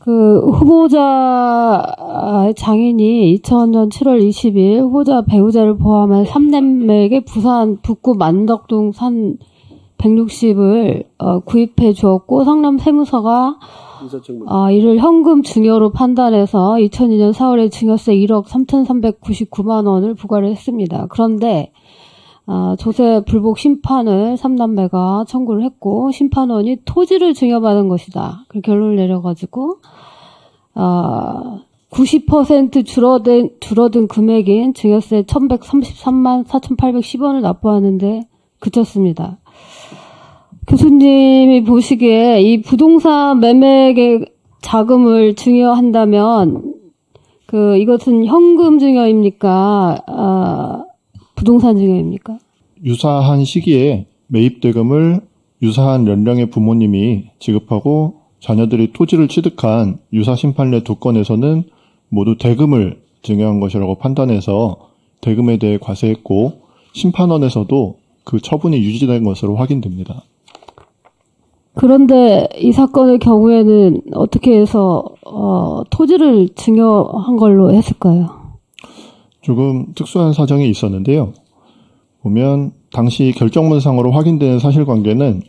그 후보자 장인이 2000년 7월 20일 후보자 배우자를 포함한 3남매에게 부산 북구 만덕동 산 160을 구입해 주었고 성남 세무서가 이를 현금 증여로 판단해서 2002년 4월에 증여세 1억 3,399만 원을 부과를 했습니다. 그런데 조세 불복 심판을 3남매가 청구를 했고 심판원이 토지를 증여받은 것이다. 그 결론을 내려가지고 90% 줄어든 금액인 증여세 1,133만 4,810원을 납부하는데 그쳤습니다. 교수님이 보시기에 이 부동산 매매액의 자금을 증여한다면 이것은 현금 증여입니까? 부동산 증여입니까? 유사한 시기에 매입대금을 유사한 연령의 부모님이 지급하고 자녀들이 토지를 취득한 유사 심판례 2건에서는 모두 대금을 증여한 것이라고 판단해서 대금에 대해 과세했고 심판원에서도 그 처분이 유지된 것으로 확인됩니다. 그런데 이 사건의 경우에는 어떻게 해서 토지를 증여한 걸로 했을까요? 조금 특수한 사정이 있었는데요. 보면 당시 결정문상으로 확인되는 사실관계는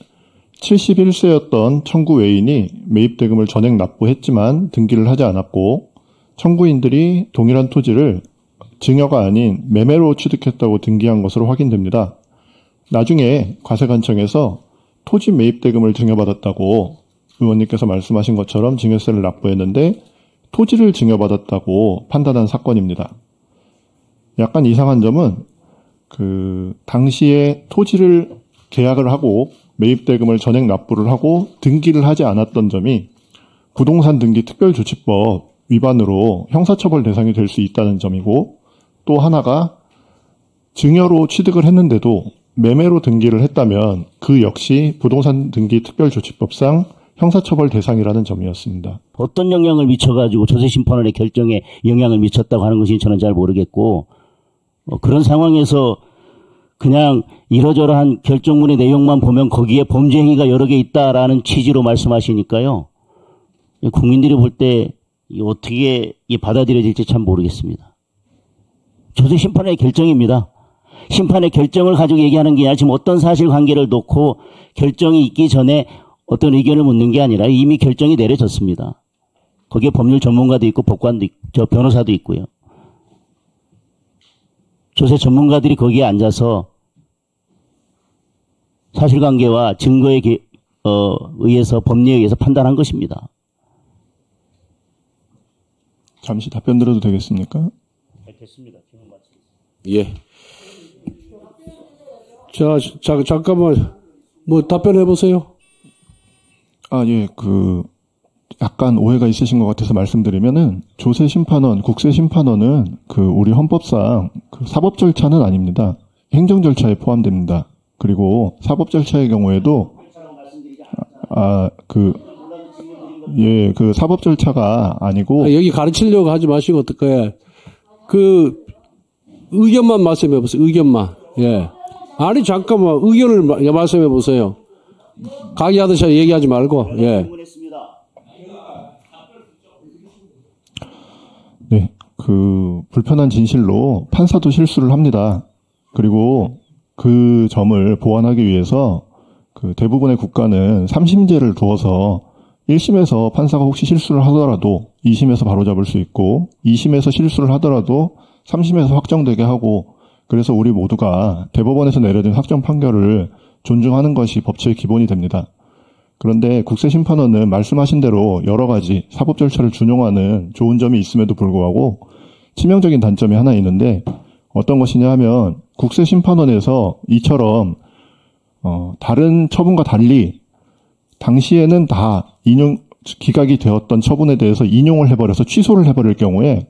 71세였던 청구 외인이 매입대금을 전액 납부했지만 등기를 하지 않았고 청구인들이 동일한 토지를 증여가 아닌 매매로 취득했다고 등기한 것으로 확인됩니다. 나중에 과세관청에서 토지 매입대금을 증여받았다고 의원님께서 말씀하신 것처럼 증여세를 납부했는데 토지를 증여받았다고 판단한 사건입니다. 약간 이상한 점은 당시에 토지를 계약을 하고 매입대금을 전액 납부를 하고 등기를 하지 않았던 점이 부동산 등기 특별조치법 위반으로 형사처벌 대상이 될 수 있다는 점이고 또 하나가 증여로 취득을 했는데도 매매로 등기를 했다면 그 역시 부동산 등기 특별조치법상 형사처벌 대상이라는 점이었습니다. 어떤 영향을 미쳐가지고 조세심판원의 결정에 영향을 미쳤다고 하는 것이 저는 잘 모르겠고 그런 상황에서 그냥 이러저러한 결정문의 내용만 보면 거기에 범죄 행위가 여러 개 있다라는 취지로 말씀하시니까요. 국민들이 볼 때 어떻게 받아들여질지 참 모르겠습니다. 조세심판의 결정입니다. 심판의 결정을 가지고 얘기하는 게 아니라 지금 어떤 사실관계를 놓고 결정이 있기 전에 어떤 의견을 묻는 게 아니라 이미 결정이 내려졌습니다. 거기에 법률 전문가도 있고 법관도 있고 변호사도 있고요. 조세 전문가들이 거기에 앉아서 사실관계와 증거에 의해서 법리에 의해서 판단한 것입니다. 잠시 답변 드려도 되겠습니까? 됐습니다. 질문 마치겠습니다. 예. 자, 잠깐만. 답변해 보세요. 예. 약간 오해가 있으신 것 같아서 말씀드리면은 조세심판원, 국세심판원은 우리 헌법상 사법 절차는 아닙니다. 행정 절차에 포함됩니다. 그리고 사법 절차의 경우에도 사법 절차가 아니고 여기 가르치려고 하지 마시고 어떡해. 의견만 말씀해 보세요. 의견만. 예. 아니 잠깐만 의견을 말씀해 보세요. 강의하듯이 얘기하지 말고. 예. 네, 불편한 진실로 판사도 실수를 합니다. 그리고 그 점을 보완하기 위해서 대부분의 국가는 3심제를 두어서 1심에서 판사가 혹시 실수를 하더라도 2심에서 바로잡을 수 있고 2심에서 실수를 하더라도 3심에서 확정되게 하고 그래서 우리 모두가 대법원에서 내려진 확정 판결을 존중하는 것이 법치의 기본이 됩니다. 그런데 국세심판원은 말씀하신 대로 여러 가지 사법 절차를 준용하는 좋은 점이 있음에도 불구하고 치명적인 단점이 하나 있는데 어떤 것이냐 하면 국세심판원에서 이처럼 다른 처분과 달리 당시에는 다 기각이 되었던 처분에 대해서 인용을 해버려서 취소를 해버릴 경우에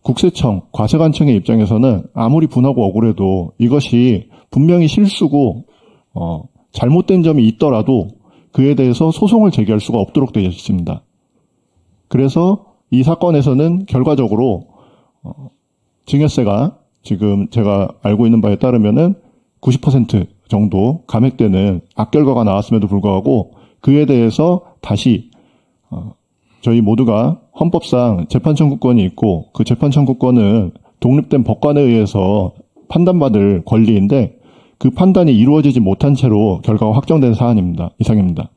국세청, 과세관청의 입장에서는 아무리 분하고 억울해도 이것이 분명히 실수고 잘못된 점이 있더라도 그에 대해서 소송을 제기할 수가 없도록 되어 있습니다. 그래서 이 사건에서는 결과적으로 증여세가 지금 제가 알고 있는 바에 따르면은 90% 정도 감액되는 악결과가 나왔음에도 불구하고 그에 대해서 다시 저희 모두가 헌법상 재판 청구권이 있고 그 재판 청구권은 독립된 법관에 의해서 판단받을 권리인데 그 판단이 이루어지지 못한 채로 결과가 확정된 사안입니다. 이상입니다.